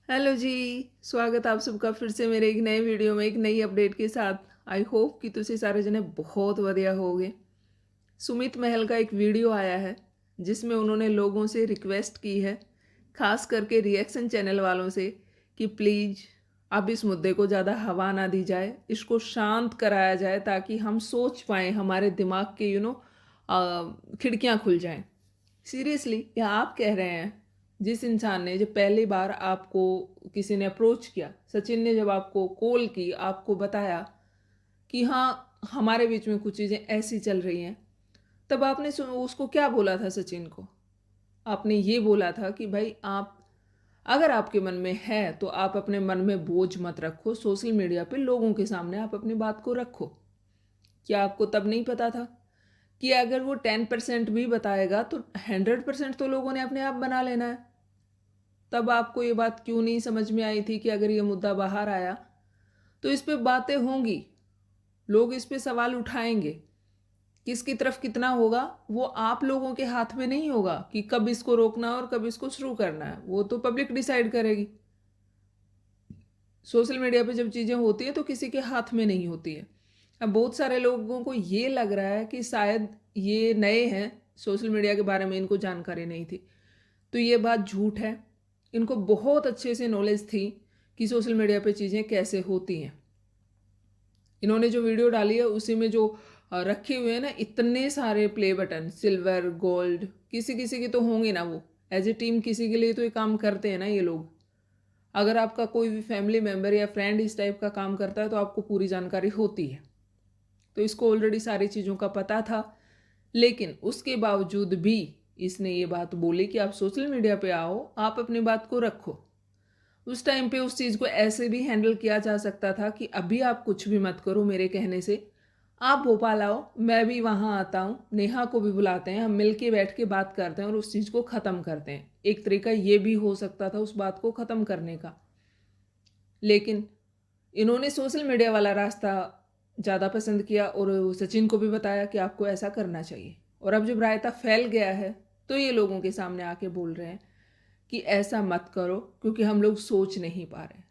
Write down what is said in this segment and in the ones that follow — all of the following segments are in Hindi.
हेलो जी। स्वागत आप सबका फिर से मेरे एक नए वीडियो में एक नई अपडेट के साथ। आई होप कि तुसी सारे जने बहुत बढ़िया होगे। सुमित महल का एक वीडियो आया है जिसमें उन्होंने लोगों से रिक्वेस्ट की है, खास करके रिएक्शन चैनल वालों से, कि प्लीज़ अब इस मुद्दे को ज़्यादा हवा ना दी जाए, इसको शांत कराया जाए ताकि हम सोच पाएँ, हमारे दिमाग के खिड़कियाँ खुल जाएं। सीरियसली क्या आप कह रहे हैं? जिस इंसान ने जब पहली बार आपको किसी ने अप्रोच किया, सचिन ने जब आपको कॉल की, आपको बताया कि हाँ हमारे बीच में कुछ चीज़ें ऐसी चल रही हैं, तब आपने उसको क्या बोला था सचिन को? आपने ये बोला था कि भाई आप, अगर आपके मन में है तो आप अपने मन में बोझ मत रखो, सोशल मीडिया पे लोगों के सामने आप अपनी बात को रखो। क्या आपको तब नहीं पता था कि अगर वो 10% भी बताएगा तो 100% तो लोगों ने अपने आप बना लेना है? तब आपको ये बात क्यों नहीं समझ में आई थी कि अगर ये मुद्दा बाहर आया तो इस पे बातें होंगी, लोग इस पे सवाल उठाएंगे। किसकी तरफ कितना होगा वो आप लोगों के हाथ में नहीं होगा कि कब इसको रोकना है और कब इसको शुरू करना है, वो तो पब्लिक डिसाइड करेगी। सोशल मीडिया पे जब चीज़ें होती हैं तो किसी के हाथ में नहीं होती है। अब बहुत सारे लोगों को ये लग रहा है कि शायद ये नए हैं, सोशल मीडिया के बारे में इनको जानकारी नहीं थी, तो ये बात झूठ है। इनको बहुत अच्छे से नॉलेज थी कि सोशल मीडिया पे चीज़ें कैसे होती हैं। इन्होंने जो वीडियो डाली है उसी में जो रखे हुए हैं ना इतने सारे प्ले बटन, सिल्वर, गोल्ड, किसी किसी के तो होंगे ना, वो एज ए टीम किसी के लिए तो ये काम करते हैं ना ये लोग। अगर आपका कोई भी फैमिली मेम्बर या फ्रेंड इस टाइप का काम करता है तो आपको पूरी जानकारी होती है। तो इसको ऑलरेडी सारी चीज़ों का पता था, लेकिन उसके बावजूद भी इसने ये बात बोली कि आप सोशल मीडिया पे आओ, आप अपनी बात को रखो। उस टाइम पे उस चीज़ को ऐसे भी हैंडल किया जा सकता था कि अभी आप कुछ भी मत करो मेरे कहने से, आप भोपाल आओ, मैं भी वहाँ आता हूँ, नेहा को भी बुलाते हैं, हम मिल के बैठ के बात करते हैं और उस चीज़ को ख़त्म करते हैं। एक तरीका ये भी हो सकता था उस बात को ख़त्म करने का। लेकिन इन्होंने सोशल मीडिया वाला रास्ता ज़्यादा पसंद किया और सचिन को भी बताया कि आपको ऐसा करना चाहिए। और अब जब रायता फैल गया है तो ये लोगों के सामने आके बोल रहे हैं कि ऐसा मत करो क्योंकि हम लोग सोच नहीं पा रहे हैं।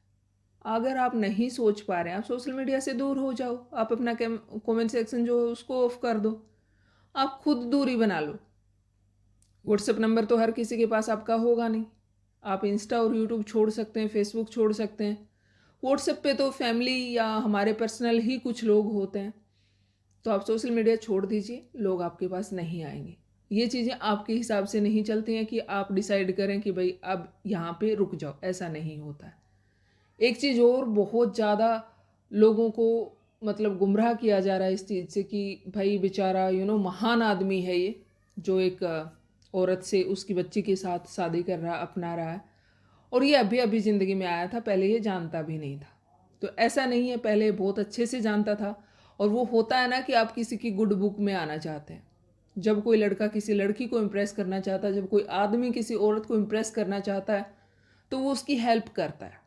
अगर आप नहीं सोच पा रहे हैं, आप सोशल मीडिया से दूर हो जाओ, आप अपना कमेंट सेक्शन जो है उसको ऑफ कर दो, आप खुद दूरी बना लो। व्हाट्सएप नंबर तो हर किसी के पास आपका होगा नहीं। आप इंस्टा और यूट्यूब छोड़ सकते हैं, फेसबुक छोड़ सकते हैं। व्हाट्सएप पे तो फैमिली या हमारे पर्सनल ही कुछ लोग होते हैं। तो आप सोशल मीडिया छोड़ दीजिए, लोग आपके पास नहीं आएंगे। ये चीज़ें आपके हिसाब से नहीं चलती हैं कि आप डिसाइड करें कि भाई अब यहाँ पे रुक जाओ, ऐसा नहीं होता है। एक चीज़ और बहुत ज़्यादा लोगों को मतलब गुमराह किया जा रहा है इस चीज़ से कि भाई बेचारा महान आदमी है ये, जो एक औरत से उसकी बच्ची के साथ शादी कर रहा, अपना रहा है, और ये अभी अभी ज़िंदगी में आया था, पहले ये जानता भी नहीं था। तो ऐसा नहीं है, पहले बहुत अच्छे से जानता था। और वो होता है ना कि आप किसी की गुड बुक में आना चाहते हैं। जब कोई लड़का किसी लड़की को इम्प्रेस करना चाहता है, जब कोई आदमी किसी औरत को इम्प्रेस करना चाहता है, तो वो उसकी हेल्प करता है।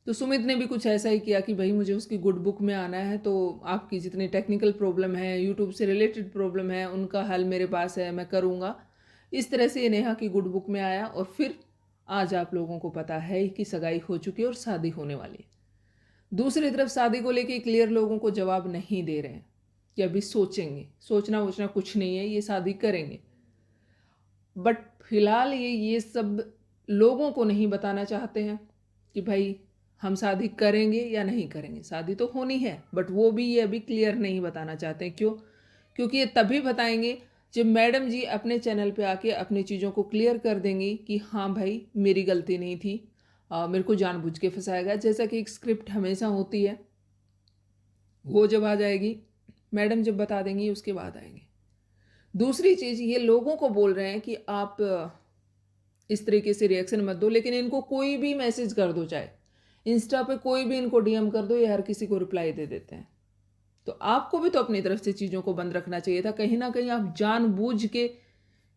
तो सुमित ने भी कुछ ऐसा ही किया कि भाई मुझे उसकी गुड बुक में आना है, तो आपकी जितनी टेक्निकल प्रॉब्लम है, यूट्यूब से रिलेटेड प्रॉब्लम है, उनका हल मेरे पास है, मैं करूँगा। इस तरह से ये नेहा की गुड बुक में आया और फिर आज आप लोगों को पता है कि सगाई हो चुकी है और शादी होने वाली है। दूसरी तरफ शादी को लेके क्लियर लोगों को जवाब नहीं दे रहे हैं कि अभी सोचेंगे, सोचना वोचना कुछ नहीं है, ये शादी करेंगे। बट फिलहाल ये सब लोगों को नहीं बताना चाहते हैं कि भाई हम शादी करेंगे या नहीं करेंगे। शादी तो होनी है, बट वो भी ये अभी क्लियर नहीं बताना चाहते हैं। क्यों? क्योंकि ये तभी बताएंगे जब मैडम जी अपने चैनल पे आके अपनी चीज़ों को क्लियर कर देंगी कि हाँ भाई मेरी गलती नहीं थी, मेरे को जानबूझ के फंसाया गया, जैसा कि एक स्क्रिप्ट हमेशा होती है। वो जब आ जाएगी, मैडम जब बता देंगी, उसके बाद आएंगे। दूसरी चीज़, ये लोगों को बोल रहे हैं कि आप इस तरीके से रिएक्शन मत दो, लेकिन इनको कोई भी मैसेज कर दो, चाहे इंस्टा पे कोई भी इनको डीएम कर दो, ये हर किसी को रिप्लाई दे देते हैं। तो आपको भी तो अपनी तरफ से चीज़ों को बंद रखना चाहिए था। कहीं ना कहीं आप जानबूझ के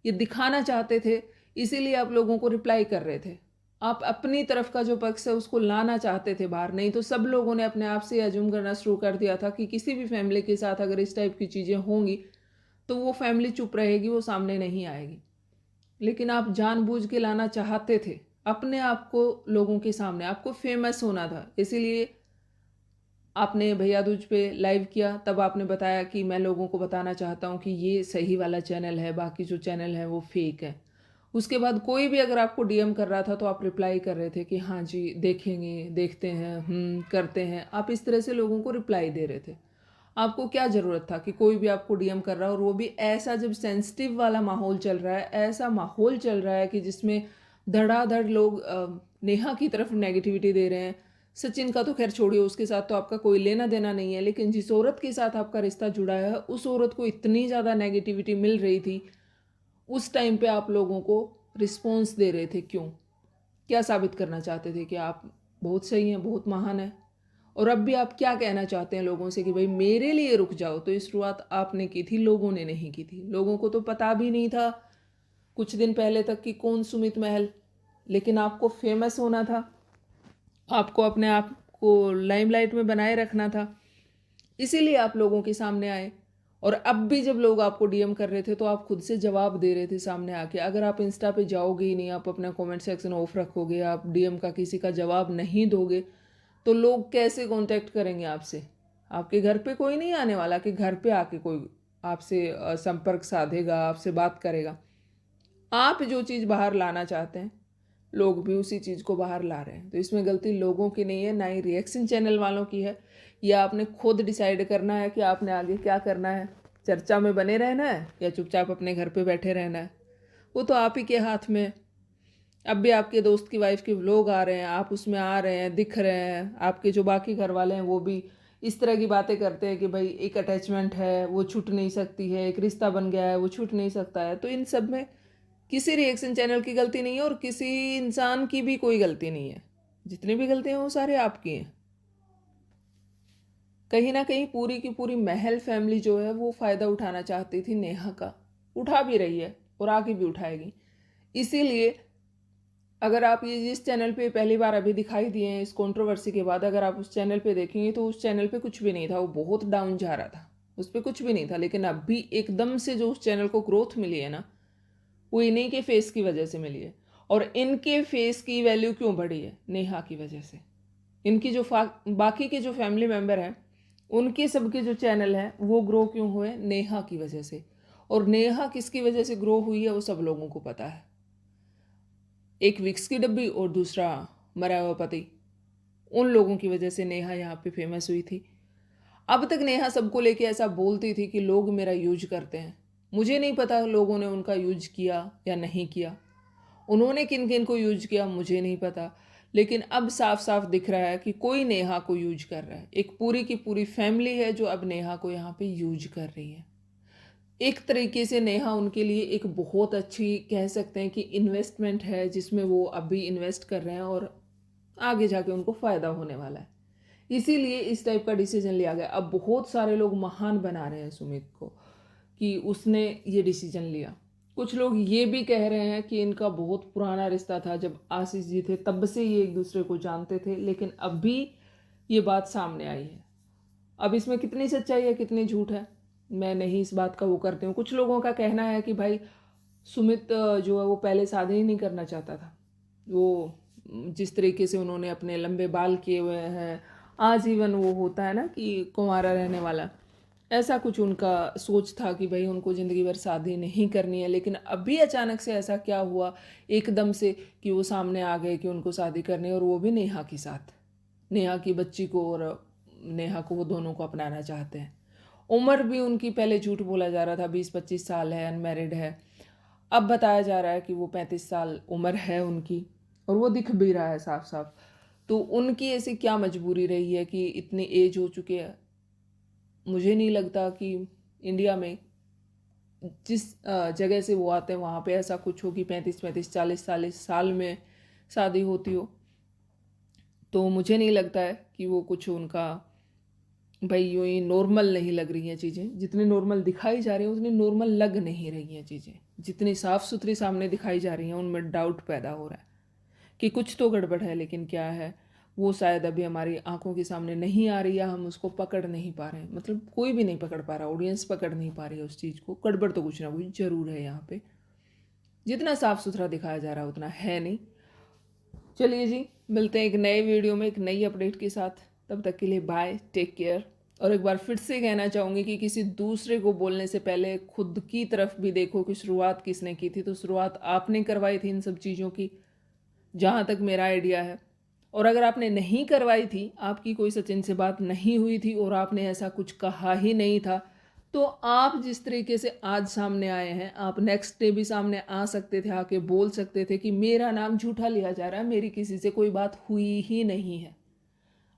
ये दिखाना चाहते थे, इसीलिए आप लोगों को रिप्लाई कर रहे थे। आप अपनी तरफ का जो पक्ष है उसको लाना चाहते थे बाहर, नहीं तो सब लोगों ने अपने आप से अज्यूम करना शुरू कर दिया था कि किसी भी फैमिली के साथ अगर इस टाइप की चीज़ें होंगी तो वो फैमिली चुप रहेगी, वो सामने नहीं आएगी। लेकिन आप जानबूझ के लाना चाहते थे, अपने आप को लोगों के सामने, आपको फेमस होना था, इसीलिए आपने भैया दूज पे लाइव किया। तब आपने बताया कि मैं लोगों को बताना चाहता हूँ कि ये सही वाला चैनल है, बाकी जो चैनल है वो फेक है। उसके बाद कोई भी अगर आपको डीएम कर रहा था तो आप रिप्लाई कर रहे थे कि हाँ जी देखेंगे, देखते हैं, करते हैं। आप इस तरह से लोगों को रिप्लाई दे रहे थे। आपको क्या ज़रूरत था कि कोई भी आपको डीएम कर रहा है, और वो भी ऐसा जब सेंसिटिव वाला माहौल चल रहा है, ऐसा माहौल चल रहा है कि जिसमें धड़ाधड़ लोग नेहा की तरफ नेगेटिविटी दे रहे हैं। सचिन का तो खैर छोड़िए, उसके साथ तो आपका कोई लेना देना नहीं है, लेकिन जिस औरत के साथ आपका रिश्ता जुड़ा है उस औरत को इतनी ज़्यादा नेगेटिविटी मिल रही थी। उस टाइम पे आप लोगों को रिस्पॉन्स दे रहे थे, क्यों? क्या साबित करना चाहते थे कि आप बहुत सही हैं, बहुत महान हैं? और अब भी आप क्या कहना चाहते हैं लोगों से कि भाई मेरे लिए रुक जाओ? तो इस शुरुआत आपने की थी, लोगों ने नहीं की थी। लोगों को तो पता भी नहीं था कुछ दिन पहले तक कि कौन सुमित महल, लेकिन आपको फेमस होना था, आपको अपने आप को लाइमलाइट में बनाए रखना था, इसीलिए आप लोगों के सामने आए। और अब भी जब लोग आपको डीएम कर रहे थे तो आप खुद से जवाब दे रहे थे सामने आके। अगर आप इंस्टा पे जाओगे ही नहीं, आप अपना कमेंट सेक्शन ऑफ रखोगे, आप डीएम का किसी का जवाब नहीं दोगे, तो लोग कैसे कांटेक्ट करेंगे आपसे? आपके घर पे कोई नहीं आने वाला कि घर पे आके कोई आपसे संपर्क साधेगा, आपसे बात करेगा। आप जो चीज़ बाहर लाना चाहते हैं, लोग भी उसी चीज़ को बाहर ला रहे हैं। तो इसमें गलती लोगों की नहीं है, ना ही रिएक्शन चैनल वालों की है। या आपने खुद डिसाइड करना है कि आपने आगे क्या करना है, चर्चा में बने रहना है या चुपचाप अपने घर पे बैठे रहना है। वो तो आप ही के हाथ में है। अब भी आपके दोस्त की वाइफ के व्लॉग आ रहे हैं, आप उसमें आ रहे हैं, दिख रहे हैं। आपके जो बाकी घर वाले हैं वो भी इस तरह की बातें करते हैं कि भाई एक अटैचमेंट है वो छूट नहीं सकती है, एक रिश्ता बन गया है वो छूट नहीं सकता है। तो इन सब में किसी रिएक्शन चैनल की गलती नहीं है और किसी इंसान की भी कोई गलती नहीं है। जितनी भी गलतियां वो सारे आपकी हैं। कहीं ना कहीं पूरी की पूरी महल फैमिली जो है वो फ़ायदा उठाना चाहती थी नेहा का, उठा भी रही है और आगे भी उठाएगी। इसीलिए अगर आप ये जिस चैनल पे पहली बार अभी दिखाई दिए हैं इस कंट्रोवर्सी के बाद, अगर आप उस चैनल पे देखेंगे तो उस चैनल पे कुछ भी नहीं था, वो बहुत डाउन जा रहा था, उस पर कुछ भी नहीं था। लेकिन अब भी एकदम से जो उस चैनल को ग्रोथ मिली है ना, वो इन्हीं के फेस की वजह से मिली है। और इनके फेस की वैल्यू क्यों बढ़ी है? नेहा की वजह से। इनकी जो बाकी के जो फैमिली मेम्बर हैं उनके सबके जो चैनल हैं वो ग्रो क्यों हुए? नेहा की वजह से। और नेहा किसकी वजह से ग्रो हुई है वो सब लोगों को पता है। एक विक्स की डब्बी और दूसरा मरा हुआ पति, उन लोगों की वजह से नेहा यहाँ पे फेमस हुई थी। अब तक नेहा सबको लेके ऐसा बोलती थी कि लोग मेरा यूज करते हैं। मुझे नहीं पता लोगों ने उनका यूज किया या नहीं किया, उन्होंने किन किन को यूज किया मुझे नहीं पता। लेकिन अब साफ साफ दिख रहा है कि कोई नेहा को यूज कर रहा है। एक पूरी की पूरी फैमिली है जो अब नेहा को यहाँ पे यूज कर रही है। एक तरीके से नेहा उनके लिए एक बहुत अच्छी, कह सकते हैं कि इन्वेस्टमेंट है, जिसमें वो अभी इन्वेस्ट कर रहे हैं और आगे जाके उनको फ़ायदा होने वाला है। इसीलिए इस टाइप का डिसीजन लिया गया। अब बहुत सारे लोग महान बना रहे हैं सुमित को कि उसने ये डिसीजन लिया। कुछ लोग ये भी कह रहे हैं कि इनका बहुत पुराना रिश्ता था, जब आशीष जी थे तब से ये एक दूसरे को जानते थे, लेकिन अब भी ये बात सामने आई है। अब इसमें कितनी सच्चाई है कितनी झूठ है मैं नहीं इस बात का वो करती हूँ। कुछ लोगों का कहना है कि भाई सुमित जो है वो पहले शादी ही नहीं करना चाहता था। वो जिस तरीके से उन्होंने अपने लंबे बाल किए हुए हैं, आजीवन वो होता है ना कि कुंवारा रहने वाला, ऐसा कुछ उनका सोच था कि भाई उनको ज़िंदगी भर शादी नहीं करनी है। लेकिन अभी अचानक से ऐसा क्या हुआ एकदम से कि वो सामने आ गए कि उनको शादी करनी है, और वो भी नेहा के साथ। नेहा की बच्ची को और नेहा को, वो दोनों को अपनाना चाहते हैं। उम्र भी उनकी पहले झूठ बोला जा रहा था 20-25 साल है, अनमैरिड है। अब बताया जा रहा है कि वो 35 साल उम्र है उनकी, और वो दिख भी रहा है साफ साफ। तो उनकी ऐसी क्या मजबूरी रही है कि इतनी एज हो चुकी है? मुझे नहीं लगता कि इंडिया में जिस जगह से वो आते हैं वहाँ पे ऐसा कुछ हो कि 35-40 में शादी होती हो। तो मुझे नहीं लगता है कि वो कुछ उनका, भाई यूँ ही नॉर्मल नहीं लग रही हैं चीज़ें। जितनी नॉर्मल दिखाई जा रही हैं उतनी नॉर्मल लग नहीं रही हैं चीज़ें। जितनी साफ़ सुथरी सामने दिखाई जा रही हैं उनमें डाउट पैदा हो रहा है कि कुछ तो गड़बड़ है, लेकिन क्या है वो शायद अभी हमारी आंखों के सामने नहीं आ रही है, हम उसको पकड़ नहीं पा रहे हैं। मतलब कोई भी नहीं पकड़ पा रहा, ऑडियंस पकड़ नहीं पा रही है उस चीज़ को। गड़बड़ तो कुछ ना कुछ ज़रूर है यहाँ पे। जितना साफ़ सुथरा दिखाया जा रहा है उतना है नहीं। चलिए जी, मिलते हैं एक नए वीडियो में एक नई अपडेट के साथ। तब तक के लिए बाय, टेक केयर। और एक बार फिर से कहना चाहूँगी कि किसी दूसरे को बोलने से पहले खुद की तरफ भी देखो कि शुरुआत किसने की थी। तो शुरुआत आपने करवाई थी इन सब चीज़ों की, जहाँ तक मेरा आइडिया है। और अगर आपने नहीं करवाई थी, आपकी कोई सचिन से बात नहीं हुई थी और आपने ऐसा कुछ कहा ही नहीं था, तो आप जिस तरीके से आज सामने आए हैं, आप नेक्स्ट डे भी सामने आ सकते थे, आके बोल सकते थे कि मेरा नाम झूठा लिया जा रहा है, मेरी किसी से कोई बात हुई ही नहीं है।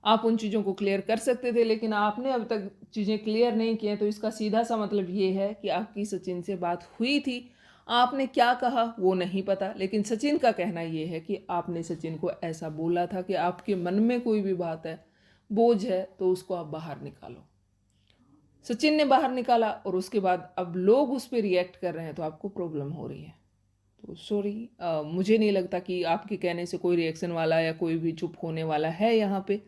आप उन चीज़ों को क्लियर कर सकते थे, लेकिन आपने अब तक चीज़ें क्लियर नहीं की हैं। तो इसका सीधा सा मतलब ये है कि आपकी सचिन से बात हुई थी, आपने क्या कहा वो नहीं पता, लेकिन सचिन का कहना ये है कि आपने सचिन को ऐसा बोला था कि आपके मन में कोई भी बात है, बोझ है, तो उसको आप बाहर निकालो। सचिन ने बाहर निकाला और उसके बाद अब लोग उस पर रिएक्ट कर रहे हैं, तो आपको प्रॉब्लम हो रही है। तो सॉरी, मुझे नहीं लगता कि आपके कहने से कोई रिएक्शन वाला या कोई भी चुप होने वाला है यहाँ पे।